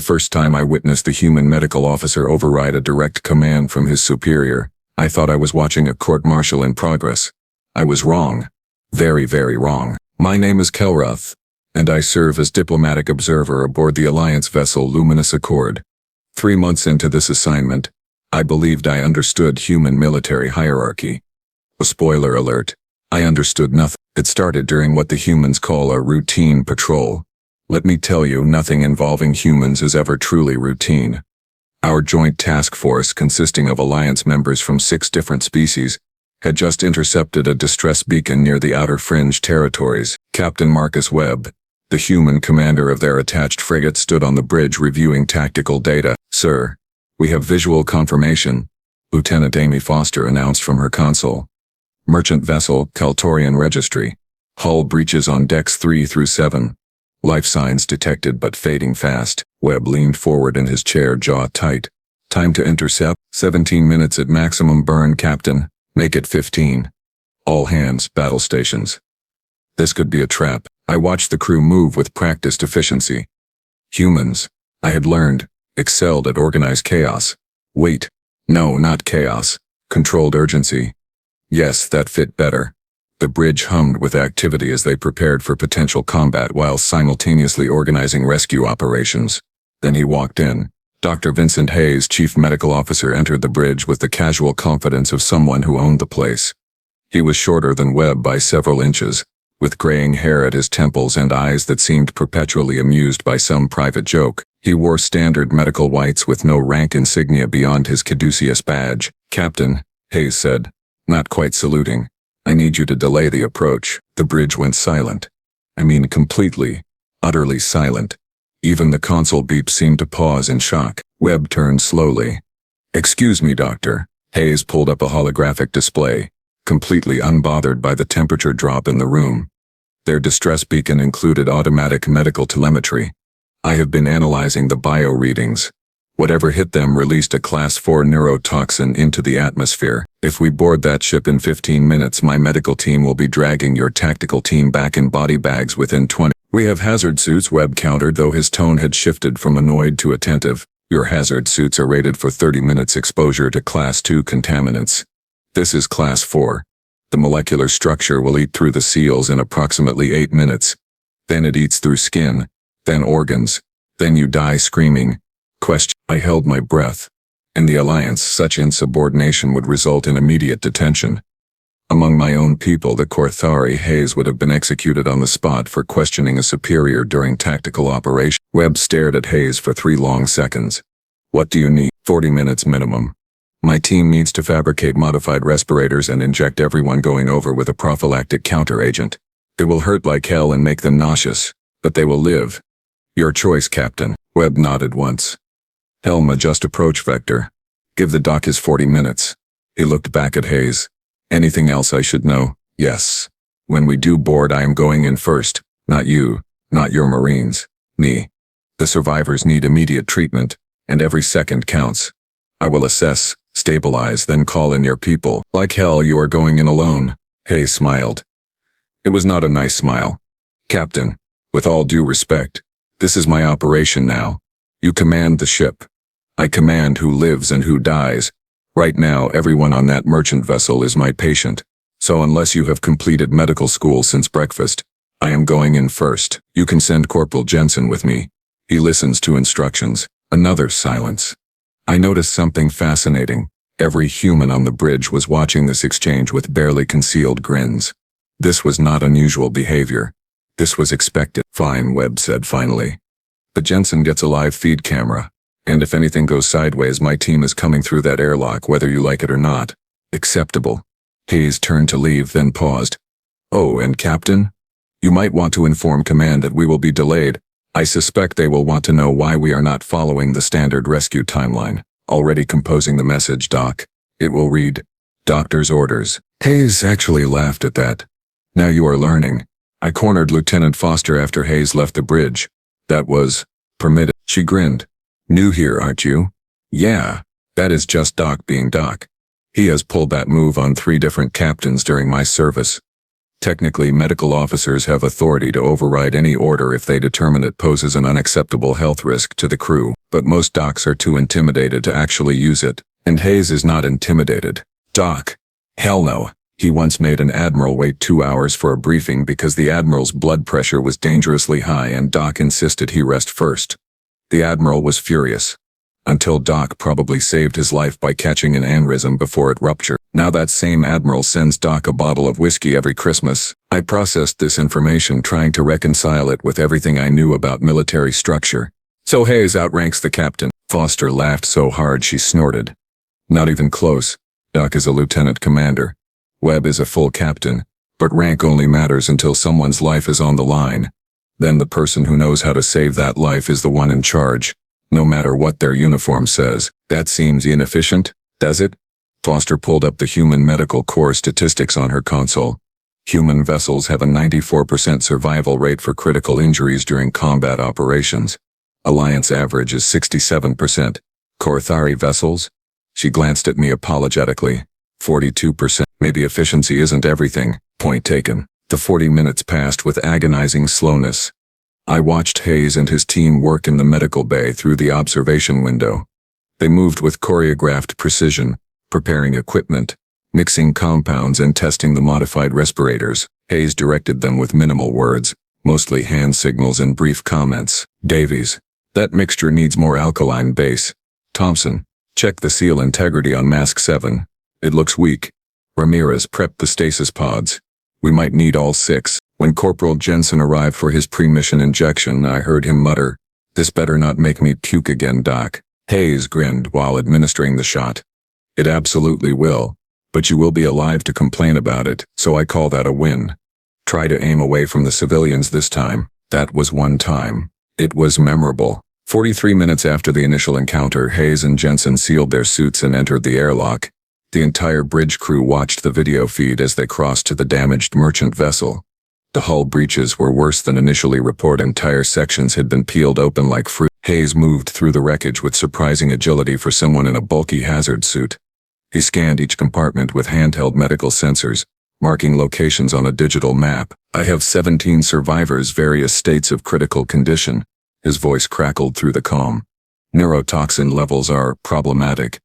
first time I witnessed the human medical officer override a direct command from his superior, I thought I was watching a court-martial in progress. I was wrong. Very, very wrong. My name is Kelroth, and I serve as diplomatic observer aboard the Alliance vessel Luminous Accord. 3 months into this assignment, I believed I understood human military hierarchy. A spoiler alert, I understood nothing. It started during what the humans call a routine patrol. Let me tell you, nothing involving humans is ever truly routine. Our joint task force, consisting of Alliance members from 6 different species, had just intercepted a distress beacon near the Outer Fringe territories. Captain Marcus Webb, the human commander of their attached frigate, stood on the bridge reviewing tactical data. "Sir, we have visual confirmation," Lieutenant Amy Foster announced from her console. "Merchant vessel, Kaltorian registry. Hull breaches on decks 3 through 7. Life signs detected but fading fast." Webb leaned forward in his chair, jaw tight. "Time to intercept. 17 minutes at maximum burn, Captain. Make it 15. All hands, battle stations." This could be a trap. I watched the crew move with practiced efficiency. Humans, I had learned, excelled at organized chaos. Wait, no, not chaos. Controlled urgency. Yes, that fit better. The bridge hummed with activity as they prepared for potential combat while simultaneously organizing rescue operations. Then he walked in. Dr. Vincent Hayes, Chief Medical Officer, entered the bridge with the casual confidence of someone who owned the place. He was shorter than Webb by several inches, with graying hair at his temples and eyes that seemed perpetually amused by some private joke. He wore standard medical whites with no rank insignia beyond his caduceus badge. "Captain," Hayes said, not quite saluting, "I need you to delay the approach." The bridge went silent. I mean completely, utterly silent. Even the console beep seemed to pause in shock. Webb turned slowly. "Excuse me, Doctor." Hayes pulled up a holographic display, completely unbothered by the temperature drop in the room. Their distress beacon included automatic medical telemetry. I have been analyzing the bio readings. Whatever hit them released a Class 4 neurotoxin into the atmosphere. If we board that ship in 15 minutes, my medical team will be dragging your tactical team back in body bags within 20. "We have hazard suits," Webb countered, though his tone had shifted from annoyed to attentive. "Your hazard suits are rated for 30 minutes exposure to Class 2 contaminants. This is Class 4. The molecular structure will eat through the seals in approximately 8 minutes. Then it eats through skin, then organs, then you die screaming." I held my breath. In the Alliance, such insubordination would result in immediate detention. Among my own people, the Korthari, Hayes would have been executed on the spot for questioning a superior during tactical operation. Webb stared at Hayes for 3 long seconds. "What do you need?" 40 minutes minimum. "My team needs to fabricate modified respirators and inject everyone going over with a prophylactic counteragent. It will hurt like hell and make them nauseous, but they will live." "Your choice, Captain." Webb nodded once. "Helm, adjust approach vector. Give the dock his 40 minutes. He looked back at Hayes. "Anything else I should know?" "Yes. When we do board, I am going in first. Not you, not your Marines. Me. The survivors need immediate treatment, and every second counts. I will assess, stabilize, then call in your people." "Like hell you are going in alone." Hayes smiled. It was not a nice smile. "Captain, with all due respect, this is my operation now. You command the ship. I command who lives and who dies. Right now, everyone on that merchant vessel is my patient. So unless you have completed medical school since breakfast, I am going in first. You can send Corporal Jensen with me. He listens to instructions." Another silence. I noticed something fascinating. Every human on the bridge was watching this exchange with barely concealed grins. This was not unusual behavior. This was expected. "Fine," Webb said finally. "But Jensen gets a live feed camera. And if anything goes sideways, my team is coming through that airlock whether you like it or not." "Acceptable." Hayes turned to leave, then paused. "Oh, and Captain? You might want to inform command that we will be delayed. I suspect they will want to know why we are not following the standard rescue timeline." "Already composing the message, Doc. It will read, Doctor's orders." Hayes actually laughed at that. "Now you are learning." I cornered Lieutenant Foster after Hayes left the bridge. "That was permitted." She grinned. "New here, aren't you?" "Yeah, that is just Doc being Doc. He has pulled that move on 3 different captains during my service." Technically, medical officers have authority to override any order if they determine it poses an unacceptable health risk to the crew, but most docs are too intimidated to actually use it, and Hayes is not intimidated. Doc? Hell no. He once made an admiral wait 2 hours for a briefing because the admiral's blood pressure was dangerously high and Doc insisted he rest first. The admiral was furious. Until Doc probably saved his life by catching an aneurysm before it ruptured. Now that same admiral sends Doc a bottle of whiskey every Christmas. I processed this information trying to reconcile it with everything I knew about military structure. So Hayes outranks the captain. Foster laughed so hard she snorted. Not even close. Doc is a lieutenant commander. Webb is a full captain. But rank only matters until someone's life is on the line. Then the person who knows how to save that life is the one in charge. No matter what their uniform says. That seems inefficient, does it? Foster pulled up the Human Medical Corps statistics on her console. Human vessels have a 94% survival rate for critical injuries during combat operations. Alliance average is 67%. Corthari vessels? She glanced at me apologetically. 42%. Maybe efficiency isn't everything. Point taken. The 40 minutes passed with agonizing slowness. I watched Hayes and his team work in the medical bay through the observation window. They moved with choreographed precision, preparing equipment, mixing compounds and testing the modified respirators. Hayes directed them with minimal words, mostly hand signals and brief comments. Davies, that mixture needs more alkaline base. Thompson, check the seal integrity on mask 7. It looks weak. Ramirez, prep the stasis pods. We might need all 6. When Corporal Jensen arrived for his pre-mission injection, I heard him mutter, "This better not make me puke again, Doc." Hayes grinned while administering the shot. "It absolutely will, but you will be alive to complain about it, so I call that a win. Try to aim away from the civilians this time." That was one time. It was memorable. 43 minutes after the initial encounter, Hayes and Jensen sealed their suits and entered the airlock. The entire bridge crew watched the video feed as they crossed to the damaged merchant vessel. The hull breaches were worse than initially reported. Entire sections had been peeled open like fruit. Hayes moved through the wreckage with surprising agility for someone in a bulky hazard suit. He scanned each compartment with handheld medical sensors, marking locations on a digital map. "I have 17 survivors, various states of critical condition." His voice crackled through the calm. "Neurotoxin levels are problematic.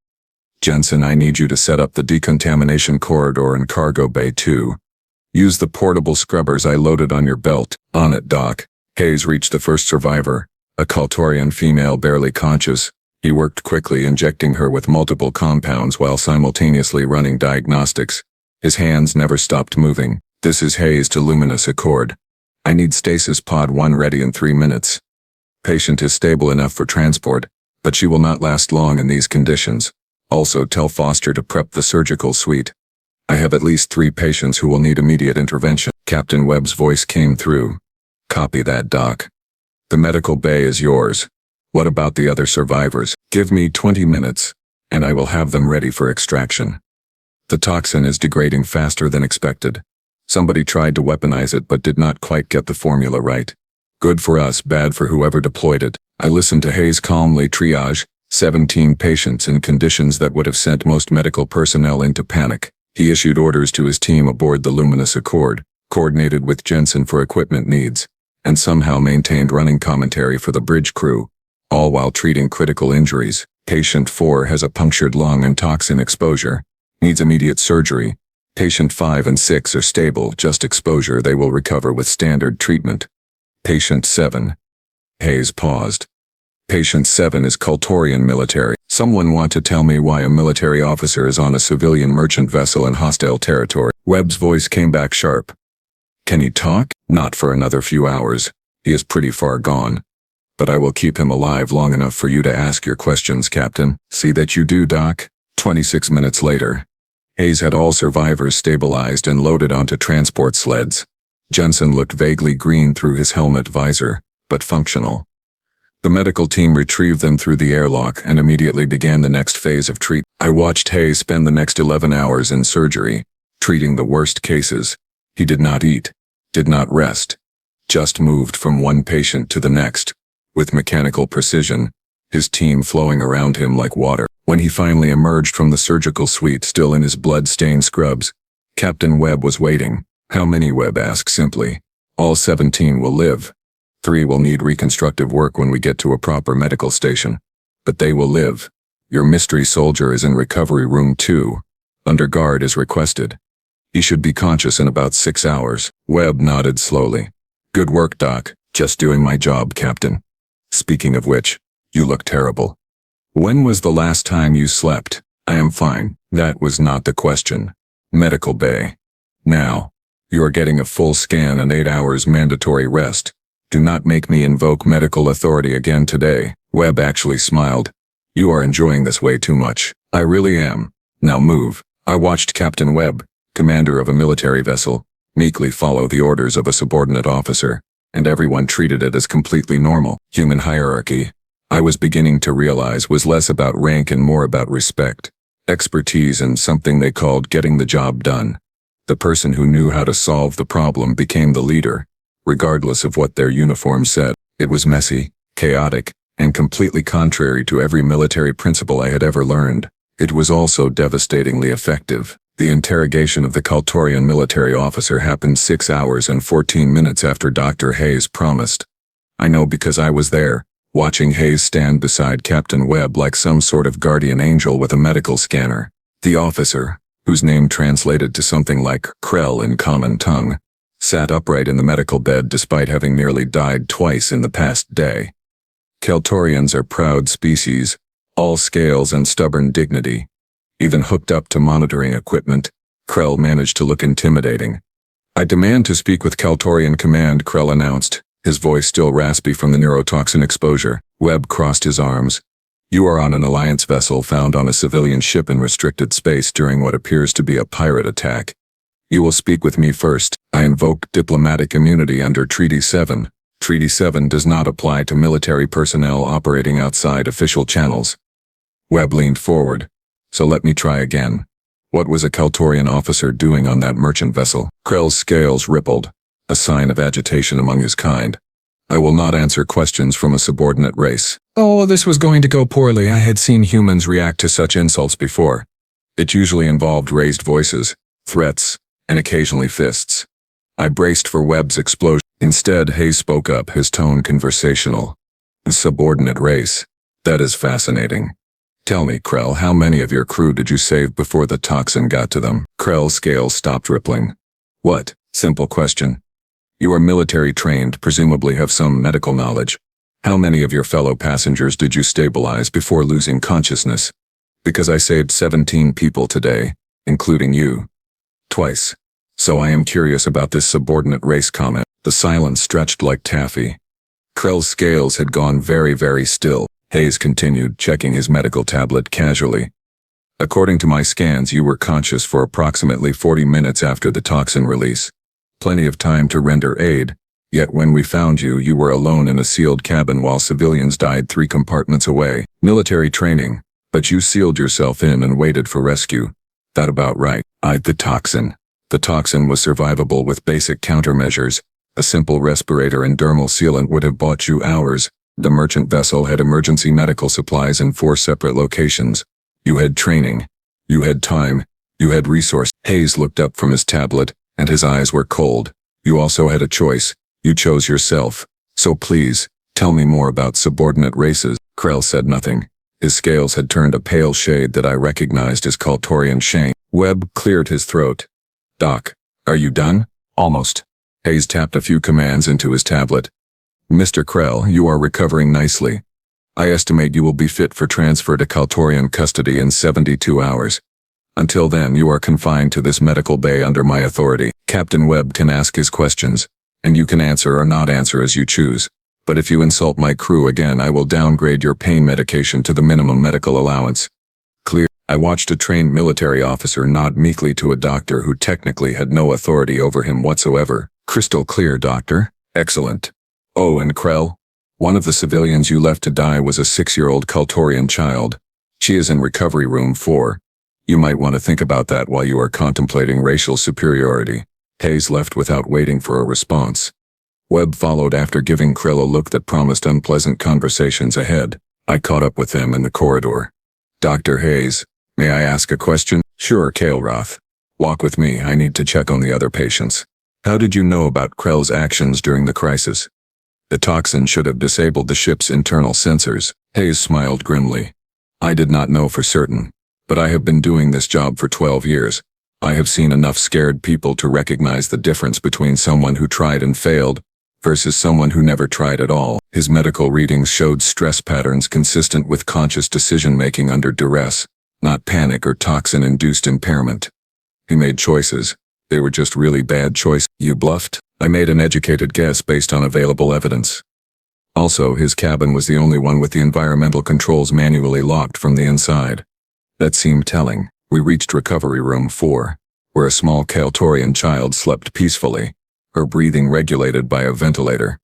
Jensen, I need you to set up the decontamination corridor in Cargo Bay 2. Use the portable scrubbers I loaded on your belt." "On it, Doc." Hayes reached the first survivor, a Kaltorian female barely conscious. He worked quickly, injecting her with multiple compounds while simultaneously running diagnostics. His hands never stopped moving. "This is Hayes to Luminous Accord. I need stasis pod 1 ready in 3 minutes. Patient is stable enough for transport, but she will not last long in these conditions. Also tell Foster to prep the surgical suite. I have at least 3 patients who will need immediate intervention." Captain Webb's voice came through. "Copy that, Doc. The medical bay is yours. What about the other survivors? Give me 20 minutes, and I will have them ready for extraction. The toxin is degrading faster than expected. Somebody tried to weaponize it but did not quite get the formula right. Good for us, bad for whoever deployed it." I listened to Hayes calmly triage 17 patients in conditions that would have sent most medical personnel into panic. He issued orders to his team aboard the Luminous Accord, coordinated with Jensen for equipment needs, and somehow maintained running commentary for the bridge crew, all while treating critical injuries. Patient 4 has a punctured lung and toxin exposure. Needs immediate surgery. Patient 5 and 6 are stable, just exposure. They will recover with standard treatment. Patient 7. Hayes paused. Patient 7 is Kaltorian military. Someone want to tell me why a military officer is on a civilian merchant vessel in hostile territory? Webb's voice came back sharp. "Can he talk?" "Not for another few hours. He is pretty far gone. But I will keep him alive long enough for you to ask your questions, Captain." "See that you do, Doc." 26 minutes later, Hayes had all survivors stabilized and loaded onto transport sleds. Jensen looked vaguely green through his helmet visor, but functional. The medical team retrieved them through the airlock and immediately began the next phase of treatment. I watched Hayes spend the next 11 hours in surgery, treating the worst cases. He did not eat, did not rest, just moved from one patient to the next, with mechanical precision, his team flowing around him like water. When he finally emerged from the surgical suite still in his blood-stained scrubs, Captain Webb was waiting, How many? Webb asked simply. All 17 will live. 3 will need reconstructive work when we get to a proper medical station. But they will live. Your mystery soldier is in recovery room 2. Under guard is requested. He should be conscious in about 6 hours. Webb nodded slowly. Good work, Doc. Just doing my job, Captain. Speaking of which, you look terrible. When was the last time you slept? I am fine. That was not the question. Medical bay. Now. You are getting a full scan and 8 hours mandatory rest. Do not make me invoke medical authority again today. Webb actually smiled. You are enjoying this way too much. I really am. Now move. I watched Captain Webb, commander of a military vessel, meekly follow the orders of a subordinate officer, and everyone treated it as completely normal. Human hierarchy, I was beginning to realize, was less about rank and more about respect, expertise, and something they called getting the job done. The person who knew how to solve the problem became the leader, regardless of what their uniform said. It was messy, chaotic, and completely contrary to every military principle I had ever learned. It was also devastatingly effective. The interrogation of the Kaltorian military officer happened 6 hours and 14 minutes after Dr. Hayes promised. I know because I was there, watching Hayes stand beside Captain Webb like some sort of guardian angel with a medical scanner. The officer, whose name translated to something like Krell in common tongue, sat upright in the medical bed despite having nearly died twice in the past day. Kaltorians are proud species, all scales and stubborn dignity. Even hooked up to monitoring equipment, Krell managed to look intimidating. I demand to speak with Kaltorian Command, Krell announced, his voice still raspy from the neurotoxin exposure. Webb crossed his arms. You are on an Alliance vessel found on a civilian ship in restricted space during what appears to be a pirate attack. You will speak with me first. I invoke diplomatic immunity under Treaty 7. Treaty 7 does not apply to military personnel operating outside official channels. Webb leaned forward. So let me try again. What was a Kaltorian officer doing on that merchant vessel? Krell's scales rippled, a sign of agitation among his kind. I will not answer questions from a subordinate race. Oh, this was going to go poorly. I had seen humans react to such insults before. It usually involved raised voices, threats, and occasionally fists. I braced for Webb's explosion. Instead, Hayes spoke up, his tone conversational. A subordinate race. That is fascinating. Tell me, Krell, how many of your crew did you save before the toxin got to them? Krell's scales stopped rippling. What? Simple question. You are military trained, presumably have some medical knowledge. How many of your fellow passengers did you stabilize before losing consciousness? Because I saved 17 people today, including you. Twice. So I am curious about this subordinate race comment. The silence stretched like taffy. Krell's scales had gone very, very still. Hayes continued, checking his medical tablet casually. According to my scans, you were conscious for approximately 40 minutes after the toxin release. Plenty of time to render aid, yet when we found you, you were alone in a sealed cabin while civilians died 3 compartments away. Military training, but you sealed yourself in and waited for rescue. That about right. The toxin. The toxin was survivable with basic countermeasures. A simple respirator and dermal sealant would have bought you hours. The merchant vessel had emergency medical supplies in 4 separate locations. You had training. You had time. You had resource. Hayes looked up from his tablet, and his eyes were cold. You also had a choice. You chose yourself. So please, tell me more about subordinate races. Krell said nothing. His scales had turned a pale shade that I recognized as Kaltorian shame. Webb cleared his throat. Doc, are you done? Almost. Hayes tapped a few commands into his tablet. Mr. Krell, you are recovering nicely. I estimate you will be fit for transfer to Kaltorian custody in 72 hours. Until then, you are confined to this medical bay under my authority. Captain Webb can ask his questions, and you can answer or not answer as you choose. But if you insult my crew again, I will downgrade your pain medication to the minimum medical allowance. Clear. I watched a trained military officer nod meekly to a doctor who technically had no authority over him whatsoever. Crystal clear, Doctor. Excellent. Oh, and Krell? One of the civilians you left to die was a 6-year-old Kaltorian child. She is in recovery room 4. You might want to think about that while you are contemplating racial superiority. Hayes left without waiting for a response. Webb followed after giving Krell a look that promised unpleasant conversations ahead. I caught up with them in the corridor. Dr. Hayes, may I ask a question? Sure, Kelroth. Walk with me, I need to check on the other patients. How did you know about Krell's actions during the crisis? The toxin should have disabled the ship's internal sensors. Hayes smiled grimly. I did not know for certain, but I have been doing this job for 12 years. I have seen enough scared people to recognize the difference between someone who tried and failed versus someone who never tried at all. His medical readings showed stress patterns consistent with conscious decision-making under duress, not panic or toxin-induced impairment. He made choices. They were just really bad choices. You bluffed? I made an educated guess based on available evidence. Also, his cabin was the only one with the environmental controls manually locked from the inside. That seemed telling. We reached Recovery Room 4, where a small Kaltorian child slept peacefully, her breathing regulated by a ventilator.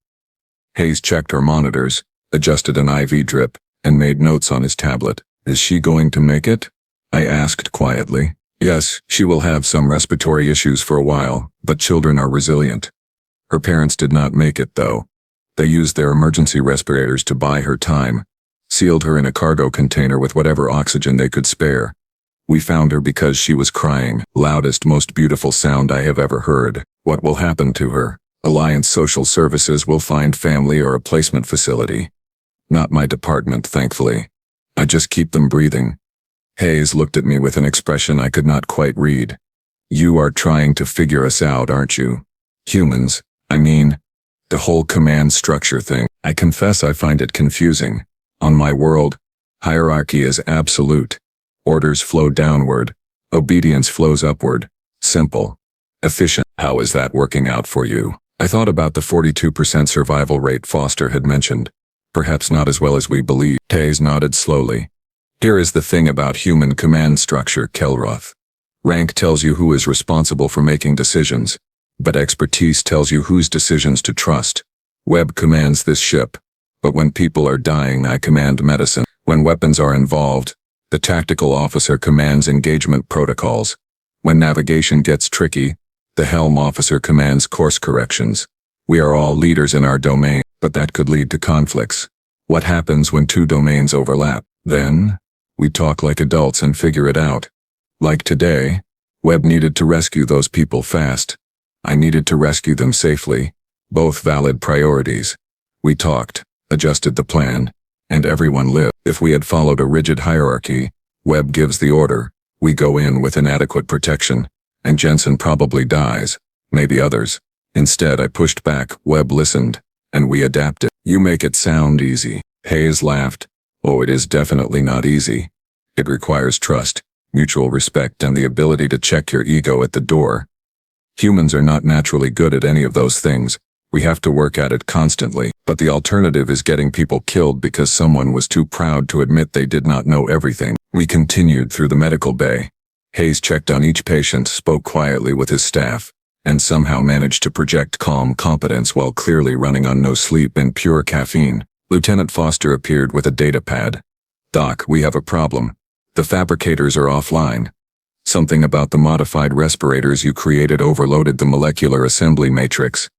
Hayes checked her monitors, adjusted an IV drip, and made notes on his tablet. Is she going to make it? I asked quietly. Yes, she will have some respiratory issues for a while, but children are resilient. Her parents did not make it, though. They used their emergency respirators to buy her time, sealed her in a cargo container with whatever oxygen they could spare. We found her because she was crying, loudest, most beautiful sound I have ever heard. What will happen to her? Alliance Social Services will find family or a placement facility. Not my department, thankfully. I just keep them breathing. Hayes looked at me with an expression I could not quite read. You are trying to figure us out, aren't you? Humans, I mean. The whole command structure thing. I confess I find it confusing. On my world, hierarchy is absolute. Orders flow downward. Obedience flows upward. Simple. Efficient. How is that working out for you? I thought about the 42% survival rate Foster had mentioned. Perhaps not as well as we believe. Hayes nodded slowly. Here is the thing about human command structure, Kelroth. Rank tells you who is responsible for making decisions, but expertise tells you whose decisions to trust. Webb commands this ship, but when people are dying, I command medicine. When weapons are involved, the tactical officer commands engagement protocols. When navigation gets tricky, the helm officer commands course corrections. We are all leaders in our domain, but that could lead to conflicts. What happens when two domains overlap? Then, we talk like adults and figure it out. Like today, Webb needed to rescue those people fast. I needed to rescue them safely. Both valid priorities. We talked, adjusted the plan, and everyone lived. If we had followed a rigid hierarchy, Webb gives the order, we go in with inadequate protection, and Jensen probably dies, maybe others. Instead, I pushed back, Webb listened, and we adapted. You make it sound easy. Hayes laughed. Oh, it is definitely not easy. It requires trust, mutual respect, and the ability to check your ego at the door. Humans are not naturally good at any of those things. We have to work at it constantly, but the alternative is getting people killed because someone was too proud to admit they did not know everything. We continued through the medical bay. Hayes checked on each patient, spoke quietly with his staff, and somehow managed to project calm competence while clearly running on no sleep and pure caffeine. Lieutenant Foster appeared with a data pad. Doc, we have a problem. The fabricators are offline. Something about the modified respirators you created overloaded the molecular assembly matrix.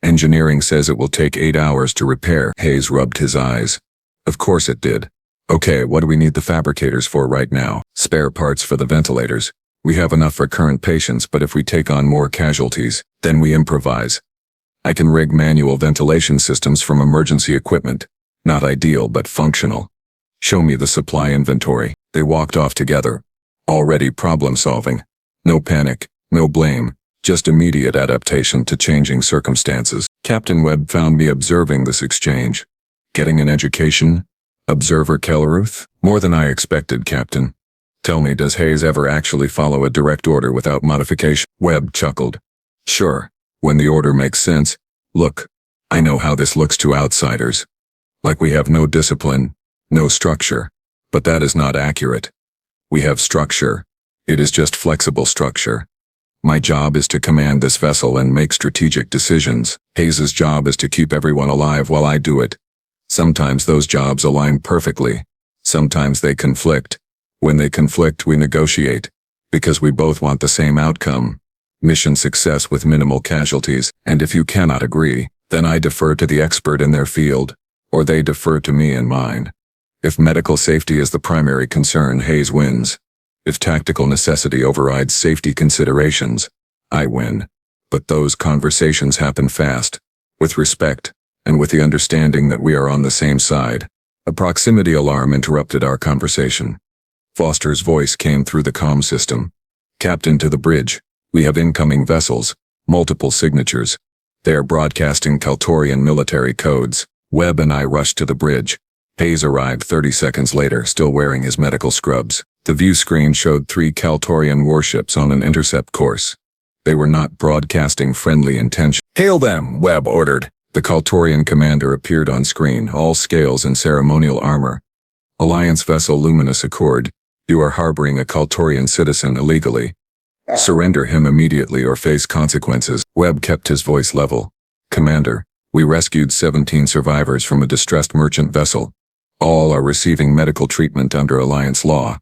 Engineering says it will take 8 hours to repair. Hayes rubbed his eyes. Of course it did. Okay, what do we need the fabricators for right now? Spare parts for the ventilators. We have enough for current patients, but if we take on more casualties, then we improvise. I can rig manual ventilation systems from emergency equipment. Not ideal, but functional. Show me the supply inventory. They walked off together. Already problem solving. No panic, no blame. Just immediate adaptation to changing circumstances. Captain Webb found me observing this exchange. Getting an education? Observer Kelroth? More than I expected, Captain. Tell me, does Hayes ever actually follow a direct order without modification? Webb chuckled. Sure, when the order makes sense. Look, I know how this looks to outsiders. Like we have no discipline, no structure. But that is not accurate. We have structure. It is just flexible structure. My job is to command this vessel and make strategic decisions. Hayes's job is to keep everyone alive while I do it. Sometimes those jobs align perfectly. Sometimes they conflict. When they conflict, we negotiate. Because we both want the same outcome. Mission success with minimal casualties. And if you cannot agree, then I defer to the expert in their field. Or they defer to me in mine. If medical safety is the primary concern, Hayes wins. If tactical necessity overrides safety considerations, I win. But those conversations happen fast, with respect, and with the understanding that we are on the same side. A proximity alarm interrupted our conversation. Foster's voice came through the comm system. "Captain to the bridge. We have incoming vessels, multiple signatures. They are broadcasting Kaltorian military codes." Webb and I rushed to the bridge. Hayes arrived 30 seconds later, still wearing his medical scrubs. The view screen showed 3 Kaltorian warships on an intercept course. They were not broadcasting friendly intention. "Hail them," Webb ordered. The Kaltorian commander appeared on screen, all scales and ceremonial armor. "Alliance vessel Luminous Accord. You are harboring a Kaltorian citizen illegally. Surrender him immediately or face consequences." Webb kept his voice level. "Commander, we rescued 17 survivors from a distressed merchant vessel. All are receiving medical treatment under Alliance law.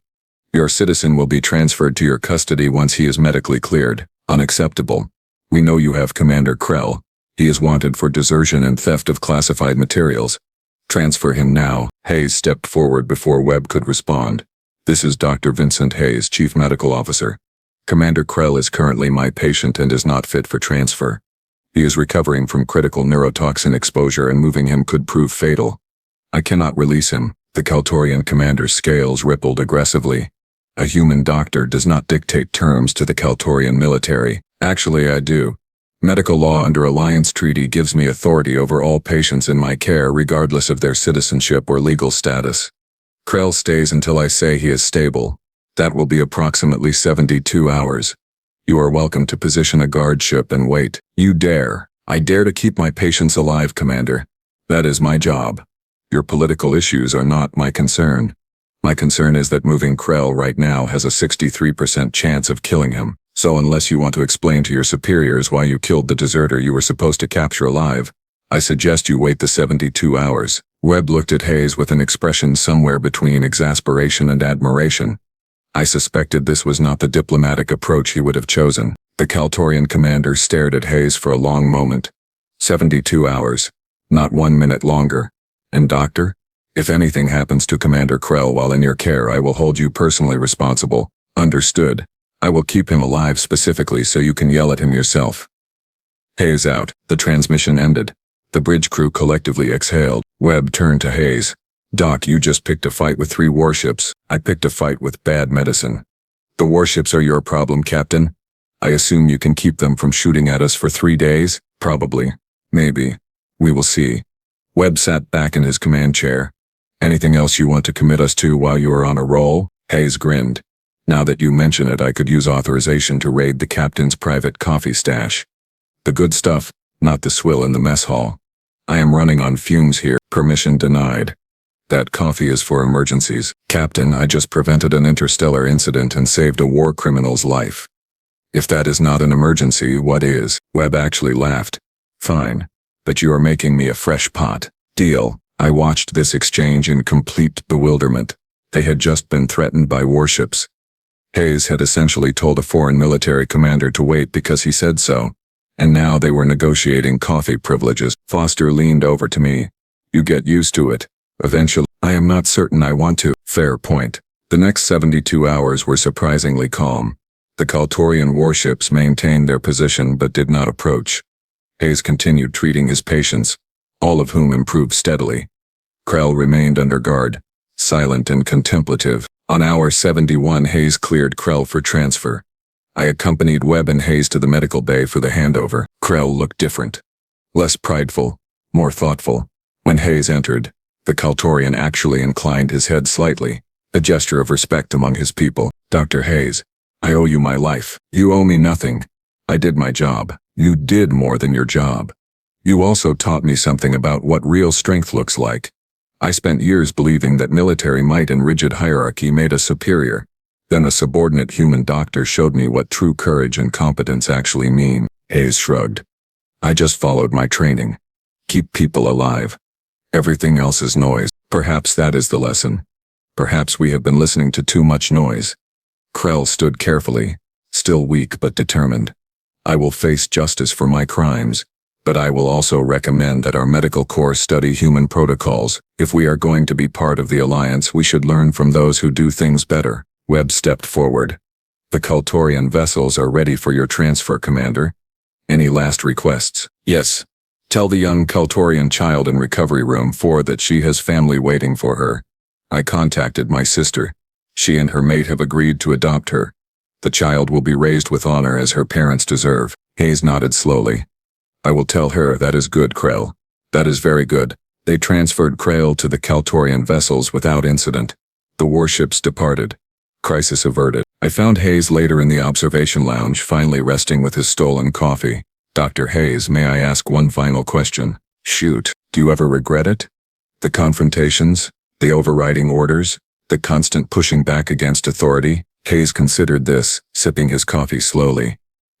Your citizen will be transferred to your custody once he is medically cleared." "Unacceptable. We know you have Commander Krell. He is wanted for desertion and theft of classified materials. Transfer him now." Hayes stepped forward before Webb could respond. "This is Dr. Vincent Hayes, Chief Medical Officer. Commander Krell is currently my patient and is not fit for transfer. He is recovering from critical neurotoxin exposure and moving him could prove fatal. I cannot release him." The Kaltorian commander's scales rippled aggressively. "A human doctor does not dictate terms to the Kaltorian military." "Actually, I do. Medical law under Alliance Treaty gives me authority over all patients in my care regardless of their citizenship or legal status. Krell stays until I say he is stable. That will be approximately 72 hours. You are welcome to position a guard ship and wait." "You dare." "I dare to keep my patients alive, Commander. That is my job. Your political issues are not my concern. My concern is that moving Krell right now has a 63% chance of killing him. So unless you want to explain to your superiors why you killed the deserter you were supposed to capture alive, I suggest you wait the 72 hours. Webb looked at Hayes with an expression somewhere between exasperation and admiration. I suspected this was not the diplomatic approach he would have chosen. The Kaltorian commander stared at Hayes for a long moment. 72 hours. Not 1 minute longer. "And doctor? If anything happens to Commander Krell while in your care, I will hold you personally responsible." "Understood. I will keep him alive specifically so you can yell at him yourself." Hayes out. The transmission ended. The bridge crew collectively exhaled. Webb turned to Hayes. "Doc, you just picked a fight with 3 warships. I picked a fight with bad medicine. The warships are your problem, Captain. I assume you can keep them from shooting at us for 3 days? Probably. Maybe. We will see." Webb sat back in his command chair. "Anything else you want to commit us to while you are on a roll?" Hayes grinned. "Now that you mention it, I could use authorization to raid the captain's private coffee stash. The good stuff, not the swill in the mess hall. I am running on fumes here." "Permission denied. That coffee is for emergencies." "Captain, I just prevented an interstellar incident and saved a war criminal's life. If that is not an emergency, what is?" Webb actually laughed. "Fine. But you are making me a fresh pot. Deal." I watched this exchange in complete bewilderment. They had just been threatened by warships. Hayes had essentially told a foreign military commander to wait because he said so. And now they were negotiating coffee privileges. Foster leaned over to me. "You get used to it. Eventually." "I am not certain I want to." "Fair point." The next 72 hours were surprisingly calm. The Kaltorian warships maintained their position but did not approach. Hayes continued treating his patients, all of whom improved steadily. Krell remained under guard, silent and contemplative. On hour 71, Hayes cleared Krell for transfer. I accompanied Webb and Hayes to the medical bay for the handover. Krell looked different. Less prideful, more thoughtful. When Hayes entered, the Kaltorian actually inclined his head slightly, a gesture of respect among his people. "Dr. Hayes, I owe you my life." "You owe me nothing. I did my job." "You did more than your job. You also taught me something about what real strength looks like. I spent years believing that military might and rigid hierarchy made us superior. Then a subordinate human doctor showed me what true courage and competence actually mean." Hayes shrugged. "I just followed my training. Keep people alive. Everything else is noise." "Perhaps that is the lesson. Perhaps we have been listening to too much noise." Krell stood carefully, still weak but determined. "I will face justice for my crimes. But I will also recommend that our medical corps study human protocols. If we are going to be part of the Alliance, we should learn from those who do things better." Webb stepped forward. "The Kaltorian vessels are ready for your transfer, Commander. Any last requests? Yes. Tell the young Kaltorian child in Recovery Room 4 that she has family waiting for her. I contacted my sister. She and her mate have agreed to adopt her. The child will be raised with honor as her parents deserve. Hayes nodded slowly. I will tell her. That is good, Krell. That is very good. They transferred Krell to the Kaltorian vessels without incident. The warships departed. Crisis averted. I found Hayes later in the observation lounge, finally resting with his stolen coffee. Dr. Hayes, may I ask one final question? Shoot. Do you ever regret it? The confrontations? The overriding orders? The constant pushing back against authority? Hayes considered this, sipping his coffee slowly.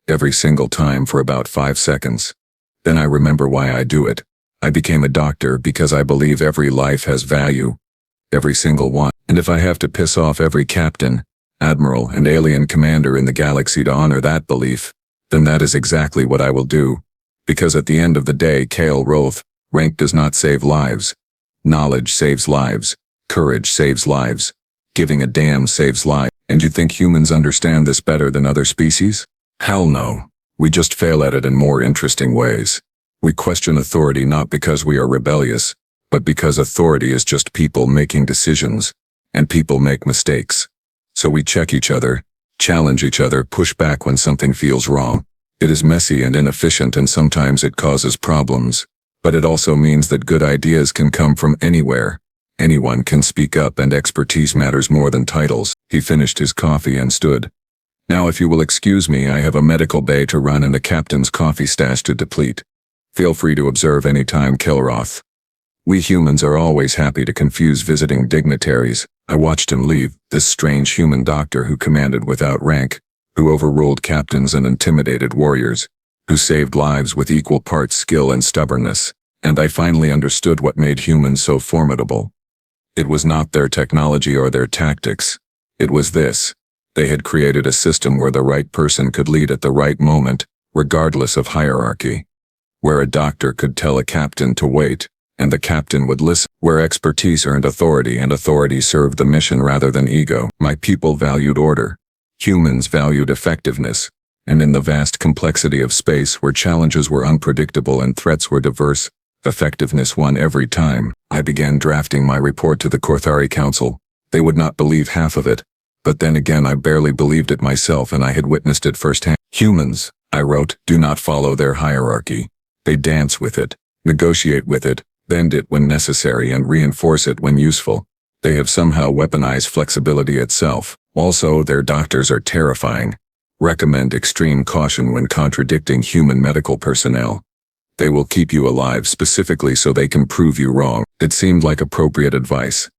Every single time for about 5 seconds. Then I remember why I do it. I became a doctor because I believe every life has value. Every single one. And if I have to piss off every captain, admiral, and alien commander in the galaxy to honor that belief, then that is exactly what I will do. Because at the end of the day, Kelroth, rank does not save lives. Knowledge saves lives. Courage saves lives. Giving a damn saves lives. And you think humans understand this better than other species? Hell no. We just fail at it in more interesting ways. We question authority not because we are rebellious, but because authority is just people making decisions, and people make mistakes. So we check each other, challenge each other, push back when something feels wrong. It is messy and inefficient, and sometimes it causes problems, but it also means that good ideas can come from anywhere. Anyone can speak up, and expertise matters more than titles. He finished his coffee and stood. Now if you will excuse me, I have a medical bay to run and a captain's coffee stash to deplete. Feel free to observe any time, Kelroth. We humans are always happy to confuse visiting dignitaries. I watched him leave, this strange human doctor who commanded without rank, who overruled captains and intimidated warriors, who saved lives with equal parts skill and stubbornness, and I finally understood what made humans so formidable. It was not their technology or their tactics. It was this. They had created a system where the right person could lead at the right moment, regardless of hierarchy. Where a doctor could tell a captain to wait, and the captain would listen. Where expertise earned authority and authority served the mission rather than ego. My people valued order. Humans valued effectiveness. And in the vast complexity of space where challenges were unpredictable and threats were diverse, effectiveness won every time. I began drafting my report to the Korthari Council. They would not believe half of it. But then again, I barely believed it myself, and I had witnessed it firsthand. Humans, I wrote, do not follow their hierarchy. They dance with it, negotiate with it, bend it when necessary, and reinforce it when useful. They have somehow weaponized flexibility itself. Also, their doctors are terrifying. Recommend extreme caution when contradicting human medical personnel. They will keep you alive specifically so they can prove you wrong. It seemed like appropriate advice.